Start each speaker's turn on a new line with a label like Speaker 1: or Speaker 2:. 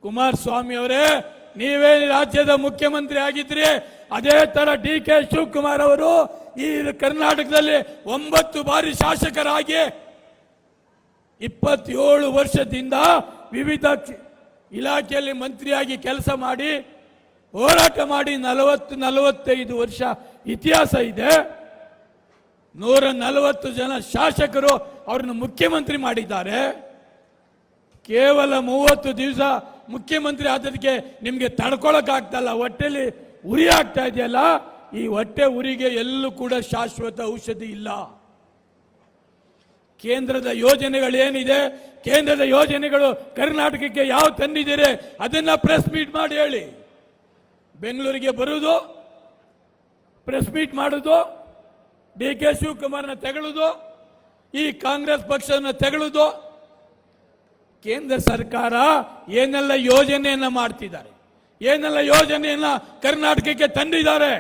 Speaker 1: ಕುಮಾರಸ್ವಾಮಿ ಅವರೇ, ನೀವೇ ರಾಜ್ಯದ ಮುಖ್ಯಮಂತ್ರಿ ಆಗಿದ್ರಿ. ಅದೇ ತರ DK ಶಿವಕುಮಾರ್ ಅವರು ಈ ಕರ್ನಾಟಕದಲ್ಲಿ 9 ಬಾರಿ ಶಾಸಕರಾಗಿ 27 ವರ್ಷದಿಂದ ವಿವಿಧ ಇಲಾಖೆಯಲ್ಲಿ ಮಂತ್ರಿಯಾಗಿ ಕೆಲಸ ಮಾಡಿ ಹೋರಾಟ ಮಾಡಿ 40-45 ವರ್ಷ ಇತಿಹಾಸ ಇದೆ. 140 ಜನ ಶಾಸಕರು ಅವ್ರನ್ನ ಮುಖ್ಯಮಂತ್ರಿ ಮಾಡಿದ್ದಾರೆ. ಕೇವಲ 30 ದಿವಸ ಮುಖ್ಯಮಂತ್ರಿ ಆದದಕ್ಕೆ ನಿಮಗೆ ತಡ್ಕೊಳಕ್ಕಾಗ್ತಲ್ಲ, ಹೊಟ್ಟೆಲಿ ಉರಿ ಆಗ್ತಾ ಇದೆಯಲ್ಲ. ಈ ಹೊಟ್ಟೆ ಉರಿಗೆ ಎಲ್ಲೂ ಕೂಡ ಶಾಶ್ವತ ಔಷಧಿ ಇಲ್ಲ. ಕೇಂದ್ರದ ಯೋಜನೆಗಳು ಏನಿದೆ, ಕೇಂದ್ರದ ಯೋಜನೆಗಳು ಕರ್ನಾಟಕಕ್ಕೆ ಯಾವ ತಂದಿದ್ದೀರಿ ಅದನ್ನ ಪ್ರೆಸ್ ಮೀಟ್ ಮಾಡಿ ಹೇಳಿ. ಬೆಂಗಳೂರಿಗೆ ಬರುವುದು, ಪ್ರೆಸ್ ಮೀಟ್ ಮಾಡುವುದು, DK ಶಿವಕುಮಾರ್ನ ತೆಗಳುವುದು, ಈ ಕಾಂಗ್ರೆಸ್ ಪಕ್ಷವನ್ನು ತೆಗಳುವುದು. ಕೇಂದ್ರ ಸರ್ಕಾರ ಏನೆಲ್ಲ ಯೋಜನೆಯನ್ನ ಮಾಡ್ತಿದ್ದಾರೆ, ಏನೆಲ್ಲ ಯೋಜನೆಯನ್ನ ಕರ್ನಾಟಕಕ್ಕೆ ತಂದಿದ್ದಾರೆ.